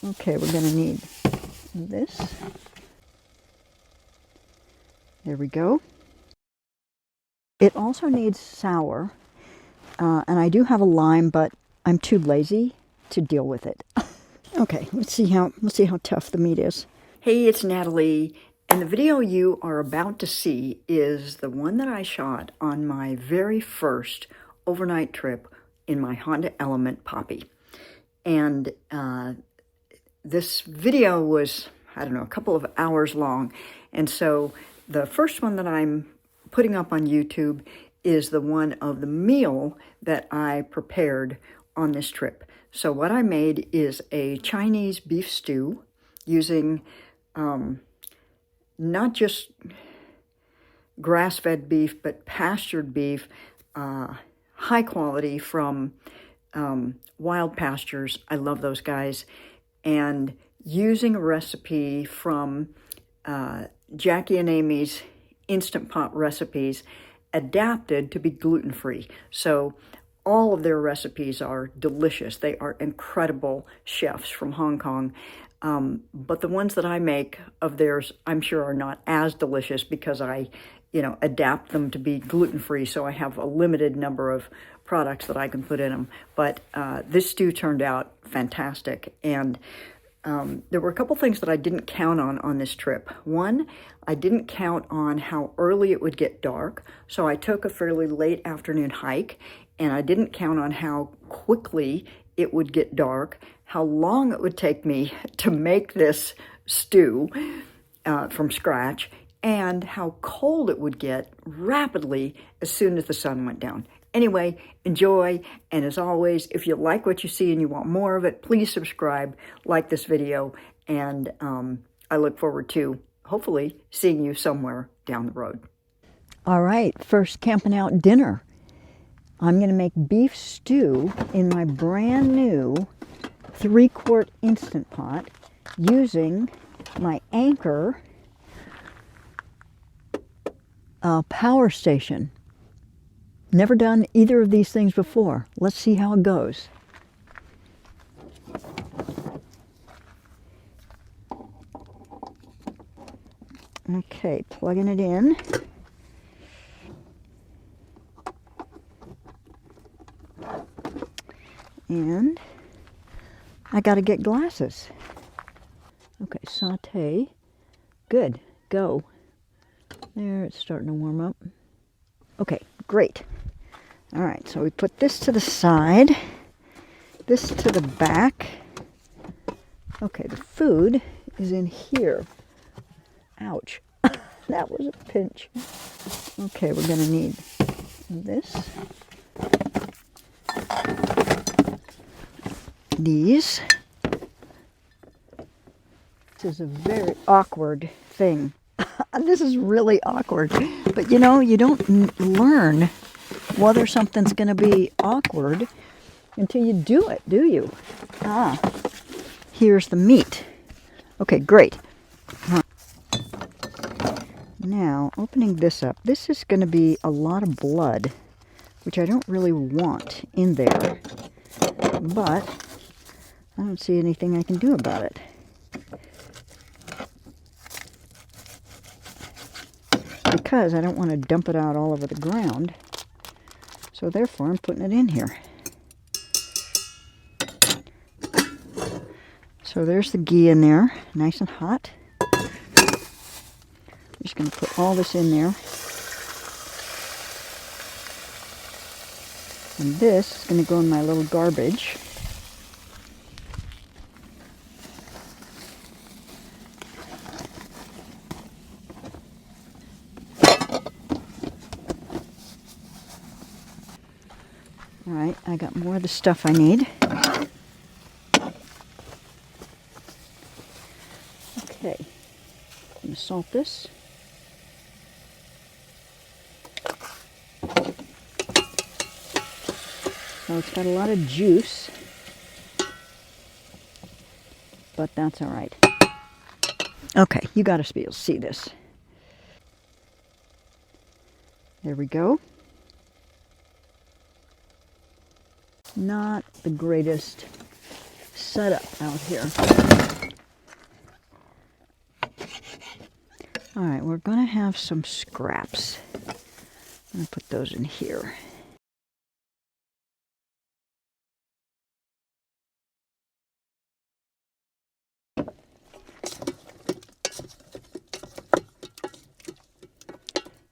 Okay, we're going to need this. There we go. It also needs sour, and I do have a lime, but I'm too lazy to deal with it. Okay, let's see how tough the meat is. Hey, it's Natalie, and the video you are about to see is the one that I shot on my very first overnight trip in my Honda Element Poppy. And this video was, I don't know, a couple of hours long. And so the first one that I'm putting up on YouTube is the one of the meal that I prepared on this trip. So what I made is a Chinese beef stew using not just grass-fed beef, but pastured beef, high quality from Wild Pastures. I love those guys. And using a recipe from Jacky and Amy's Instant Pot recipes adapted to be gluten-free. So all of their recipes are delicious. They are incredible chefs from Hong Kong. But the ones that I make of theirs, I'm sure are not as delicious because I, adapt them to be gluten-free. So I have a limited number of products that I can put in them. But this stew turned out fantastic. And there were a couple things that I didn't count on this trip. One, I didn't count on how early it would get dark. So I took a fairly late afternoon hike, and I didn't count on how quickly it would get dark, how long it would take me to make this stew from scratch, and how cold it would get rapidly as soon as the sun went down. Anyway, enjoy, and as always, if you like what you see and you want more of it, please subscribe, like this video, and I look forward to, hopefully, seeing you somewhere down the road. All right, first camping out dinner. I'm going to make beef stew in my brand new 3-quart Instant Pot using my Anchor power station. Never done either of these things before. Let's see how it goes. Okay, plugging it in. And I got to get glasses. Okay, saute. Good, go. There, it's starting to warm up. Okay, great. All right, so we put this to the side, this to the back. Okay, the food is in here. Ouch, that was a pinch. Okay, we're gonna need this. These. This is a very awkward thing. This is really awkward. But you don't learn whether something's going to be awkward until you do it, do you? Here's the meat. Okay, great. Now, opening this up. This is going to be a lot of blood, which I don't really want in there. But I don't see anything I can do about it. Because I don't want to dump it out all over the ground. So therefore, I'm putting it in here. So there's the ghee in there, nice and hot. I'm just going to put all this in there. And this is going to go in my little garbage. All right, I got more of the stuff I need. Okay, I'm going to salt this. So it's got a lot of juice, but that's all right. Okay, you got to be able to see this. There we go. Not the greatest setup out here. All right, we're going to have some scraps. I'm going to put those in here.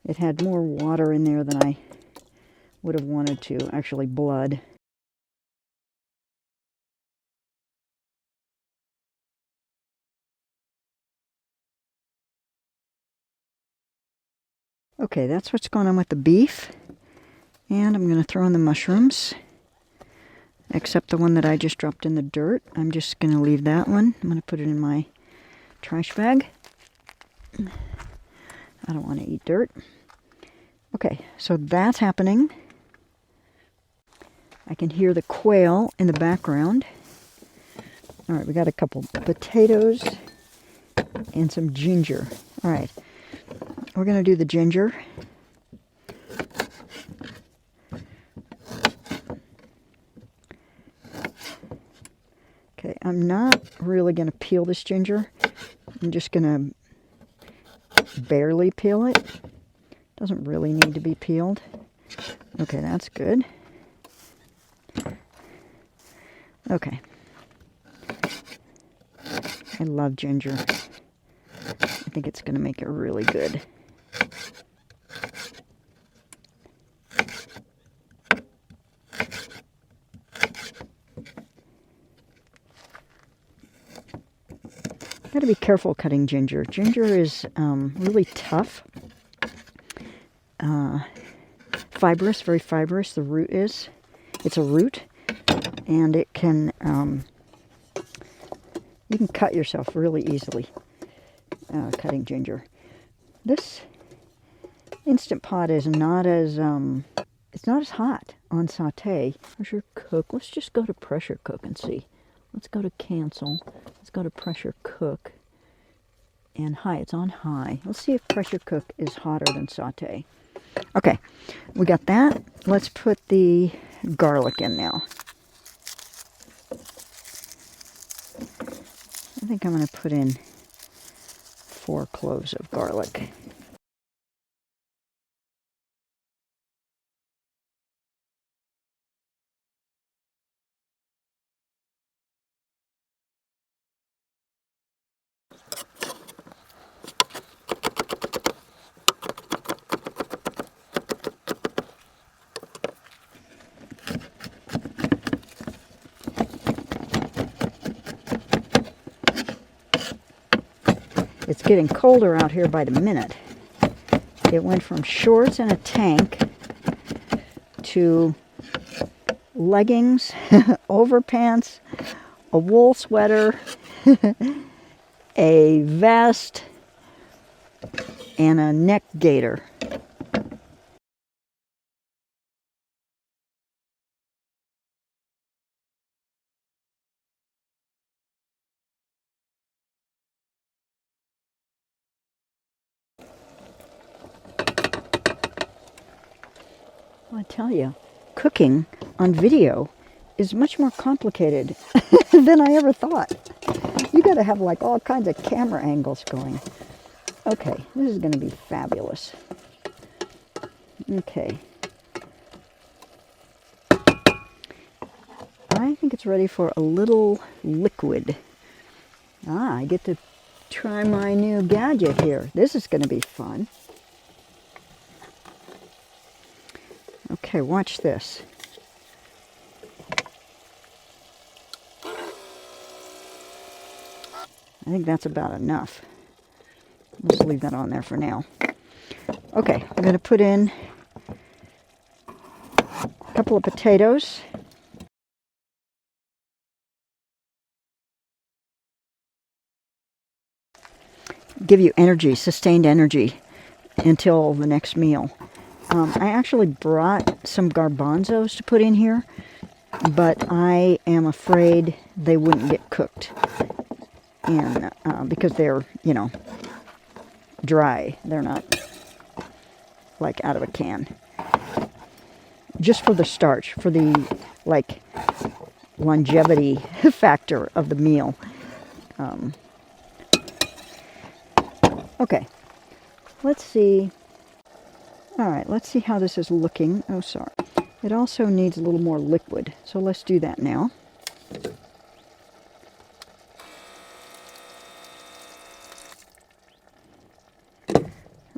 It had more water in there than I would have wanted to, actually blood. Okay, that's what's going on with the beef. And I'm going to throw in the mushrooms, except the one that I just dropped in the dirt. I'm just going to leave that one. I'm going to put it in my trash bag. I don't want to eat dirt. Okay, so that's happening. I can hear the quail in the background. All right, we got a couple potatoes and some ginger. All right, we're going to do the ginger. Okay, I'm not really going to peel this ginger. I'm just going to barely peel it. Doesn't really need to be peeled. Okay, that's good. Okay. I love ginger. I think it's going to make it really good. Got to be careful cutting ginger. Ginger is really tough. Fibrous, very fibrous. The root is. It's a root, and it can. You can cut yourself really easily cutting ginger. This Instant Pot is not as it's not as hot on saute. Pressure cook. Let's just go to pressure cook and see. Let's go to cancel. Let's go to pressure cook. And high. It's on high. Let's see if pressure cook is hotter than saute. Okay, we got that. Let's put the garlic in now. I think I'm going to put in 4 cloves of garlic. It's getting colder out here by the minute. It went from shorts and a tank to leggings, overpants, a wool sweater, a vest, and a neck gaiter. I tell you, cooking on video is much more complicated than I ever thought. You got to have like all kinds of camera angles going. Okay, this is going to be fabulous. Okay. I think it's ready for a little liquid. I get to try my new gadget here. This is going to be fun. Okay, watch this. I think that's about enough. Let's leave that on there for now. Okay, I'm going to put in a couple of potatoes. Give you energy, sustained energy until the next meal. I actually brought some garbanzos to put in here, but I am afraid they wouldn't get cooked. And because they're, you know, dry. They're not like out of a can. Just for the starch, for the like longevity factor of the meal. Okay, let's see. All right, let's see how this is looking. Oh, sorry. It also needs a little more liquid, so let's do that now.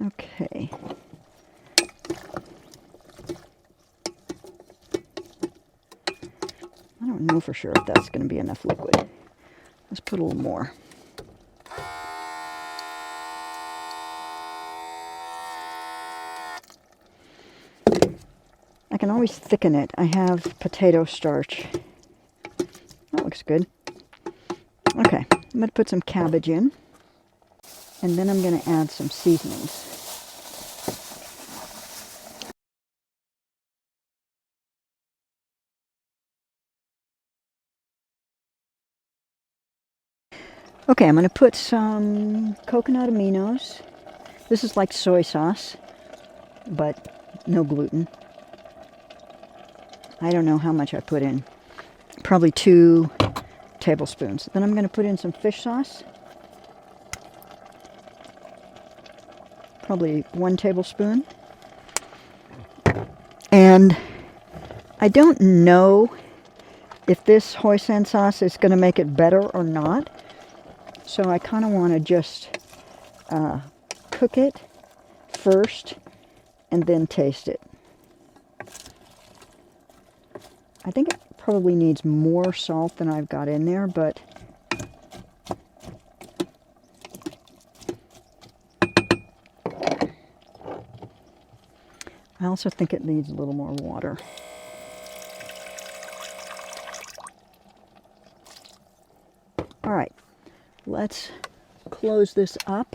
Okay. I don't know for sure if that's going to be enough liquid. Let's put a little more. I can always thicken it. I have potato starch. That looks good. Okay, I'm going to put some cabbage in. And then I'm going to add some seasonings. Okay, I'm going to put some coconut aminos. This is like soy sauce, but no gluten. I don't know how much I put in. Probably 2 tablespoons. Then I'm going to put in some fish sauce. Probably 1 tablespoon. And I don't know if this hoisin sauce is going to make it better or not. So I kind of want to just cook it first and then taste it. I think it probably needs more salt than I've got in there, but I also think it needs a little more water. All right, let's close this up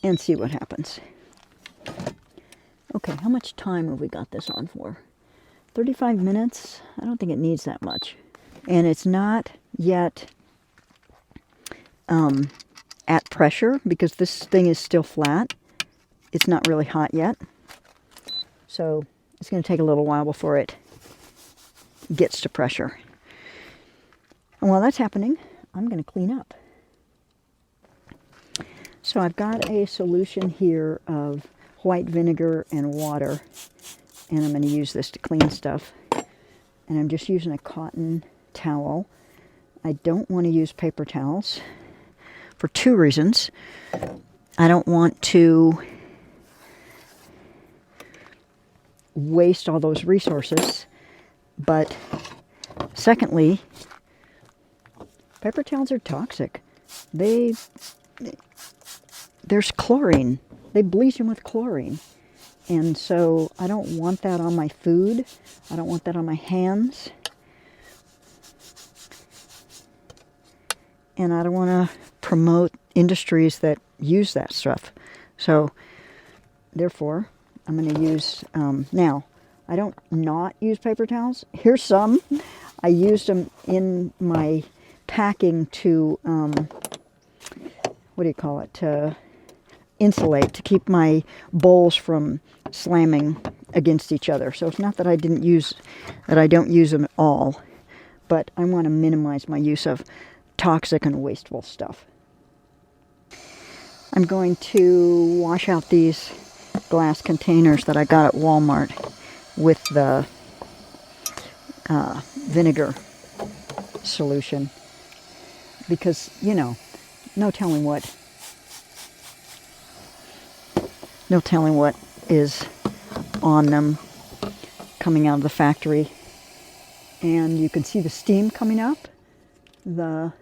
and see what happens. Okay, how much time have we got this on for? 35 minutes? I don't think it needs that much. And it's not yet at pressure because this thing is still flat. It's not really hot yet. So it's going to take a little while before it gets to pressure. And while that's happening, I'm going to clean up. So I've got a solution here of white vinegar and water, and I'm going to use this to clean stuff. And I'm just using a cotton towel. I don't want to use paper towels for 2 reasons. I don't want to waste all those resources, but secondly, paper towels are toxic. There's chlorine. They bleach them with chlorine. And so I don't want that on my food. I don't want that on my hands. And I don't want to promote industries that use that stuff. So therefore, I'm going to use, now, I don't not use paper towels. Here's some. I used them in my packing to, what do you call it, to insulate, to keep my bowls from slamming against each other. So it's not that I don't use them at all, but I want to minimize my use of toxic and wasteful stuff. I'm going to wash out these glass containers that I got at Walmart with the vinegar solution, because, you know, no telling what is on them coming out of the factory. And you can see the steam coming up. The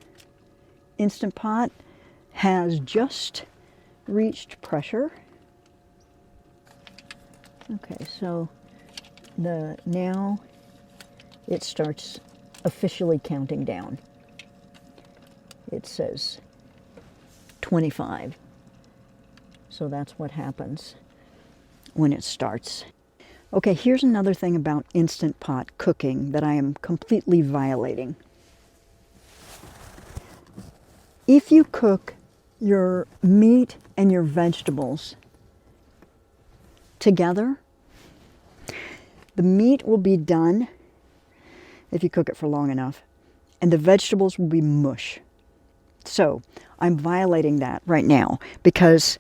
Instant Pot has just reached pressure. Okay, so now it starts officially counting down. It says 25. So that's what happens when it starts. Okay, here's another thing about Instant Pot cooking that I am completely violating. If you cook your meat and your vegetables together, The meat will be done if you cook it for long enough, and the vegetables will be mush. So I'm violating that right now because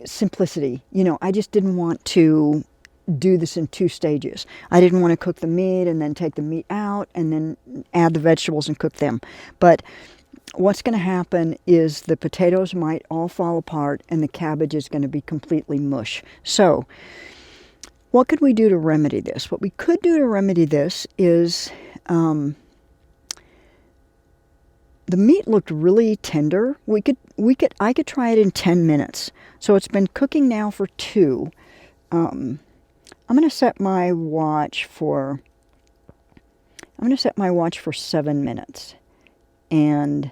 simplicity. You know, I just didn't want to do this in 2 stages. I didn't want to cook the meat and then take the meat out and then add the vegetables and cook them. But what's going to happen is the potatoes might all fall apart and the cabbage is going to be completely mush. So what could we do to remedy this? What we could do to remedy this is the meat looked really tender. I could try it in 10 minutes. So it's been cooking now for 2. I'm going to set my watch for 7 minutes. And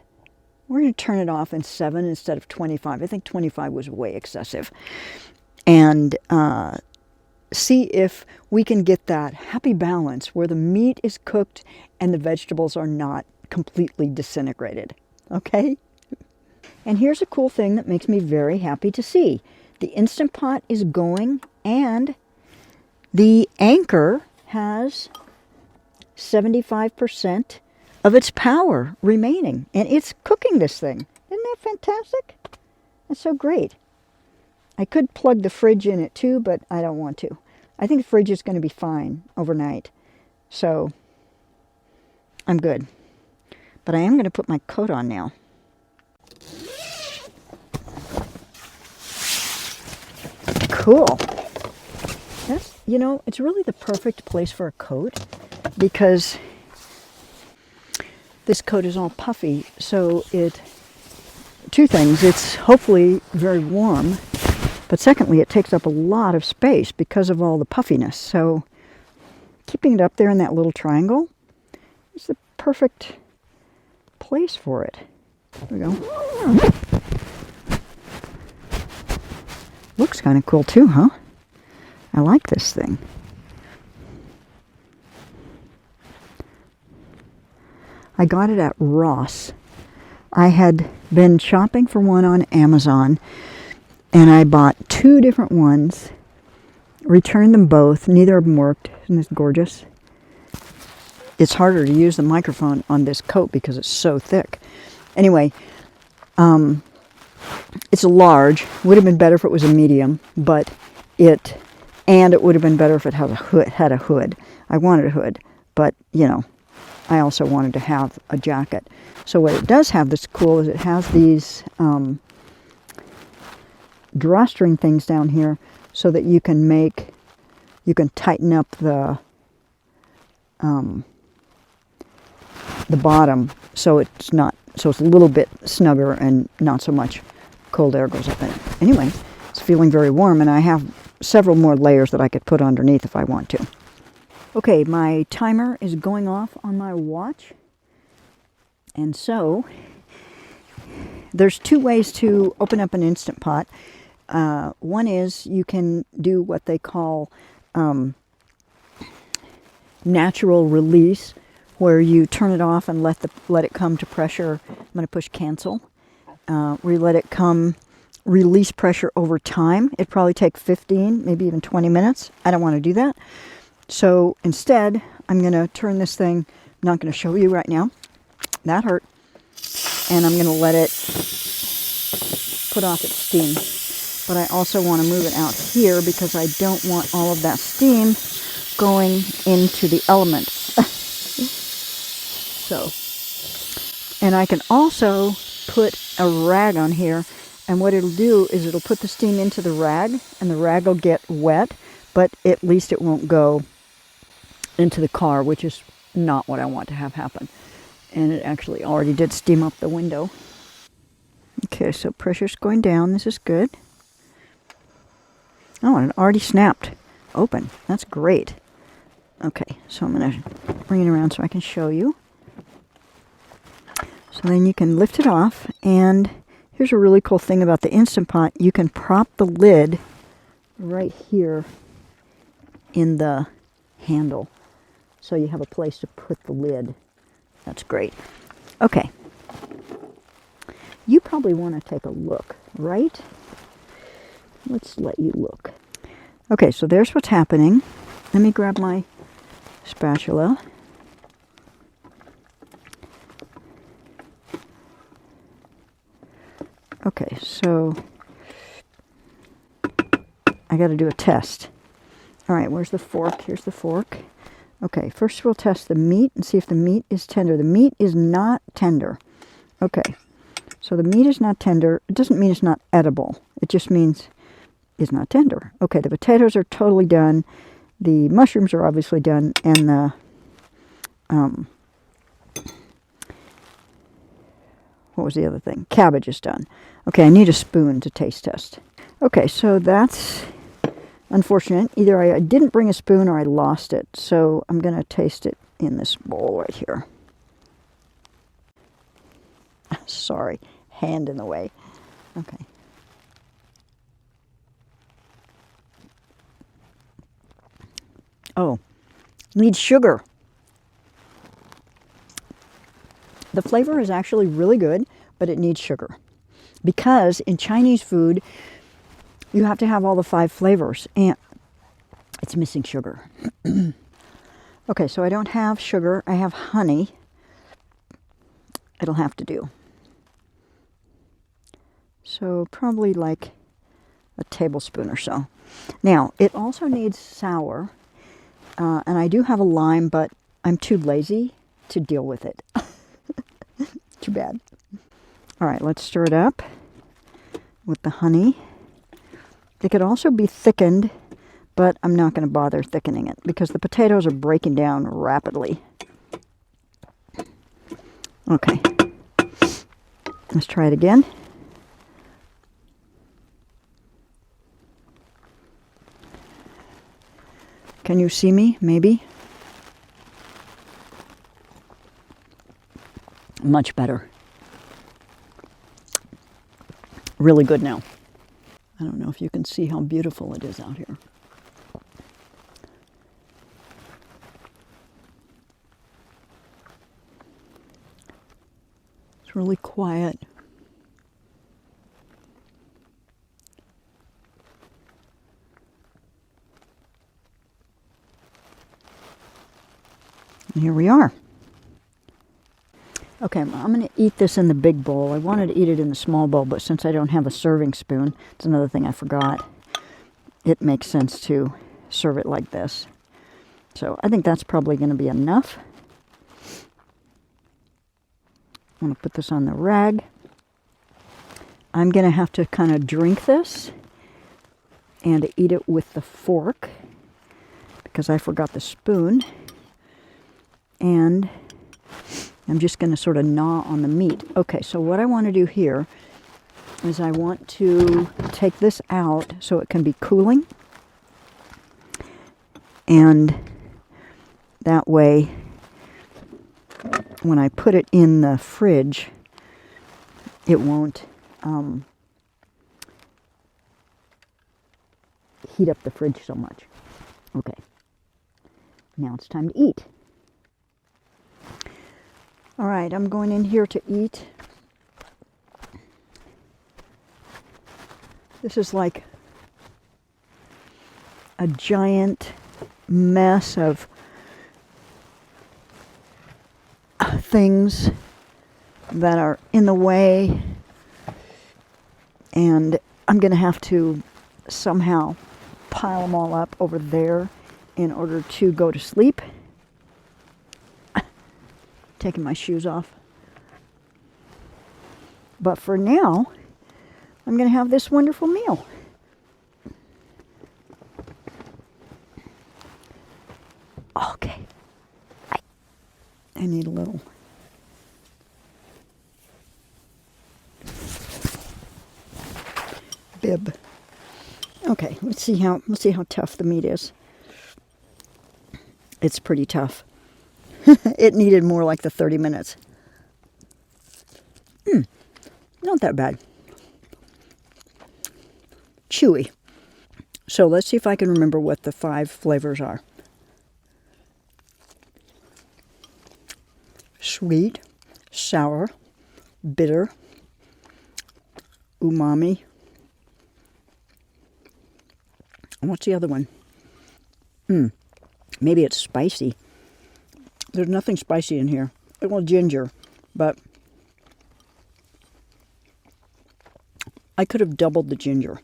we're going to turn it off in 7 instead of 25. I think 25 was way excessive. And see if we can get that happy balance where the meat is cooked and the vegetables are not completely disintegrated. Okay? And here's a cool thing that makes me very happy to see. The Instant Pot is going and the Anchor has 75% of its power remaining. And it's cooking this thing. Isn't that fantastic? That's so great. I could plug the fridge in it too, but I don't want to. I think the fridge is going to be fine overnight. So I'm good. But I am going to put my coat on now. Cool. That's, you know, it's really the perfect place for a coat because this coat is all puffy. So 2 things. It's hopefully very warm, but secondly, it takes up a lot of space because of all the puffiness. So keeping it up there in that little triangle is the perfect place for it. There we go. Looks kind of cool too, huh? I like this thing. I got it at Ross. I had been shopping for one on Amazon, and I bought 2 different ones, returned them both. Neither of them worked. Isn't this gorgeous? It's harder to use the microphone on this coat because it's so thick. Anyway, it's a large. Would have been better if it was a medium, but it would have been better if it had a hood. I wanted a hood, but you know, I also wanted to have a jacket. So what it does have that's cool is it has these drawstring things down here so that you can tighten up the bottom so it's a little bit snugger and not so much cold air goes up in it. Anyway, it's feeling very warm and I have several more layers that I could put underneath if I want to. Okay, my timer is going off on my watch. And so there's 2 ways to open up an Instant Pot. One is you can do what they call natural release, where you turn it off and let it come to pressure. I'm going to push cancel. We let it release pressure over time. It'd probably take 15, maybe even 20 minutes. I don't want to do that. So instead, I'm going to turn this thing, I'm not going to show you right now. That hurt. And I'm going to let it put off its steam. But I also want to move it out here because I don't want all of that steam going into the elements. So, and I can also put a rag on here, and what it'll do is it'll put the steam into the rag, and the rag will get wet, but at least it won't go into the car, which is not what I want to have happen. And it actually already did steam up the window. Okay, so pressure's going down. This is good. Oh, and it already snapped open. That's great. Okay, so I'm going to bring it around so I can show you. So then you can lift it off, and here's a really cool thing about the Instant Pot. You can prop the lid right here in the handle. So you have a place to put the lid. That's great. Okay. You probably want to take a look, right? Let's let you look. Okay, so there's what's happening. Let me grab my spatula. Okay, so I got to do a test. All right, where's the fork? Here's the fork. Okay, first we'll test the meat and see if the meat is tender. The meat is not tender. Okay, so the meat is not tender. It doesn't mean it's not edible. It just means it's not tender. Okay, the potatoes are totally done. The mushrooms are obviously done, and the what was the other thing? Cabbage is done. Okay, I need a spoon to taste test. Okay, so that's unfortunate. Either I didn't bring a spoon or I lost it. So I'm going to taste it in this bowl right here. Sorry, hand in the way. Okay. Oh, needs sugar. The flavor is actually really good, but it needs sugar. Because in Chinese food, you have to have all the 5 flavors, and it's missing sugar. Okay, so I don't have sugar. I have honey. It'll have to do. So probably like a tablespoon or so. Now, it also needs sour, and I do have a lime, but I'm too lazy to deal with it. Too bad. All right, let's stir it up with the honey. It could also be thickened, but I'm not going to bother thickening it because the potatoes are breaking down rapidly. Okay, let's try it again. Can you see me? Maybe. Much better. Really good now. I don't know if you can see how beautiful it is out here. It's really quiet. And here we are. Okay, I'm going to eat this in the big bowl. I wanted to eat it in the small bowl, but since I don't have a serving spoon, it's another thing I forgot. It makes sense to serve it like this. So I think that's probably going to be enough. I'm going to put this on the rag. I'm going to have to kind of drink this and eat it with the fork because I forgot the spoon. And I'm just going to sort of gnaw on the meat. Okay, so what I want to do here is I want to take this out so it can be cooling. And that way, when I put it in the fridge, it won't heat up the fridge so much. Okay, now it's time to eat. All right, I'm going in here to eat. This is like a giant mess of things that are in the way, and I'm going to have to somehow pile them all up over there in order to go to sleep. Taking my shoes off. But for now, I'm going to have this wonderful meal. Okay. I need a little. Bib. Okay, let's see how tough the meat is. It's pretty tough. It needed more like the 30 minutes. Not that bad. Chewy. So let's see if I can remember what the 5 flavors are. Sweet, sour, bitter, umami. And what's the other one? Maybe it's spicy. There's nothing spicy in here. Well, ginger, but I could have doubled the ginger.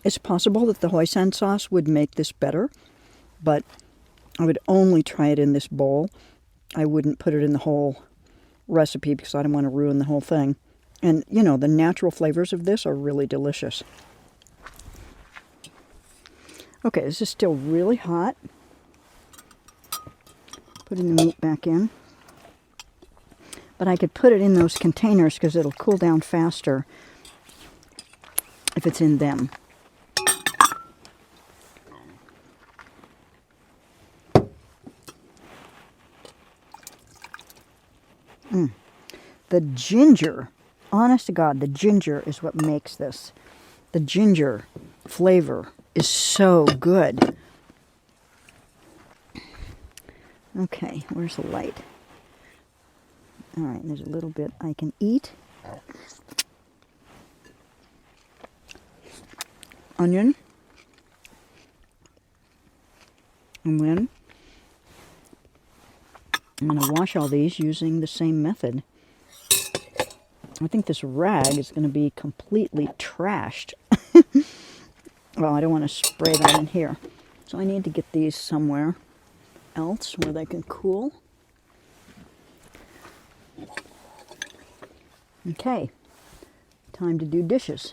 It's possible that the hoisin sauce would make this better, but I would only try it in this bowl. I wouldn't put it in the whole recipe because I don't want to ruin the whole thing. And, you know, the natural flavors of this are really delicious. Okay, this is still really hot. Putting the meat back in. But I could put it in those containers because it'll cool down faster if it's in them. The ginger, honest to God, the ginger is what makes this. The ginger flavor is so good. Okay, where's the light? All right, there's a little bit I can eat. Onion. And then I'm going to wash all these using the same method. I think this rag is going to be completely trashed. Well, I don't want to spray that in here. So I need to get these somewhere else where they can cool. Okay, time to do dishes.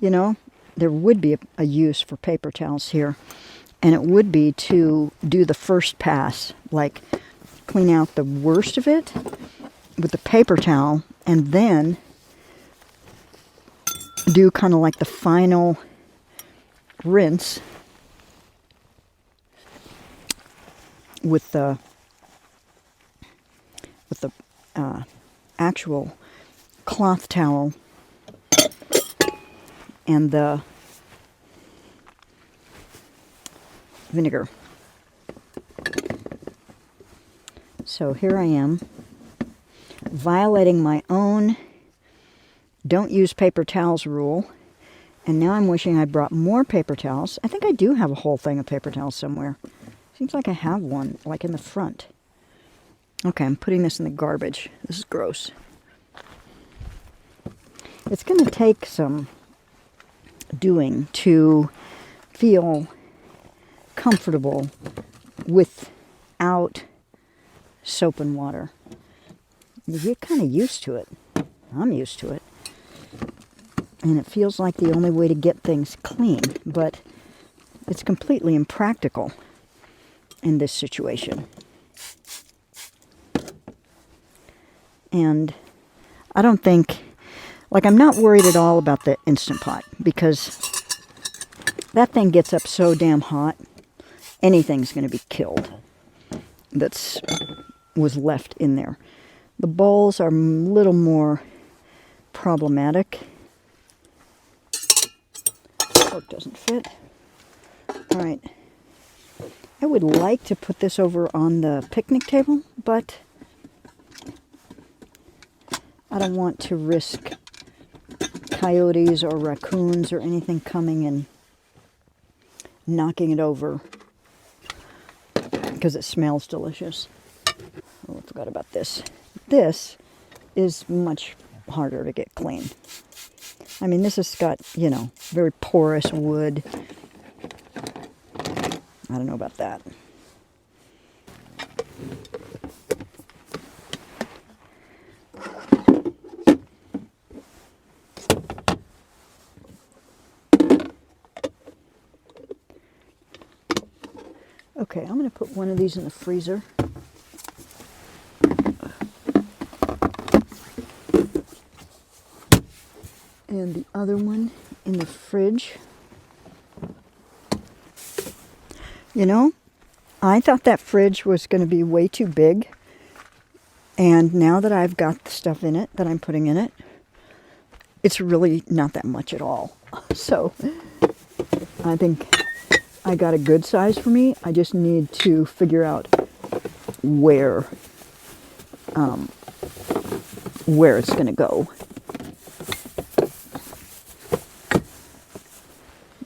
You know, there would be a use for paper towels here, and it would be to do the first pass, like clean out the worst of it with the paper towel, and then do kind of like the final rinse with the actual cloth towel and the vinegar. So here I am, violating my own don't use paper towels rule, and now I'm wishing I brought more paper towels. I think I do have a whole thing of paper towels somewhere. Seems like I have one, like in the front. Okay, I'm putting this in the garbage. This is gross. It's going to take some doing to feel comfortable without soap and water. You get kind of used to it. I'm used to it. And it feels like the only way to get things clean, but it's completely impractical in this situation. And I don't think, like, I'm not worried at all about the Instant Pot, because that thing gets up so damn hot, anything's going to be killed that's was left in there. The bowls are a little more problematic. Fork doesn't fit. All right. I would like to put this over on the picnic table, but I don't want to risk coyotes or raccoons or anything coming and knocking it over because it smells delicious. Oh, I forgot about this. This is much harder to get clean. I mean, this has got, you know, very porous wood. I don't know about that. Okay, I'm going to put one of these in the freezer. And the other one in the fridge. You know, I thought that fridge was going to be way too big. And now that I've got the stuff in it that I'm putting in it, it's really not that much at all. So I think I got a good size for me. I just need to figure out where it's going to go.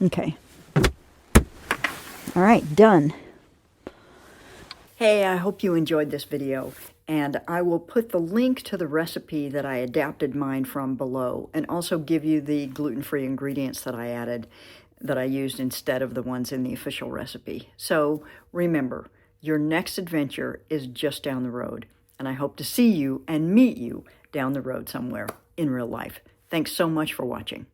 Okay. All right, done. Hey, I hope you enjoyed this video, and I will put the link to the recipe that I adapted mine from below, and also give you the gluten-free ingredients that I added, that I used instead of the ones in the official recipe. So remember, your next adventure is just down the road, and I hope to see you and meet you down the road somewhere in real life. Thanks so much for watching.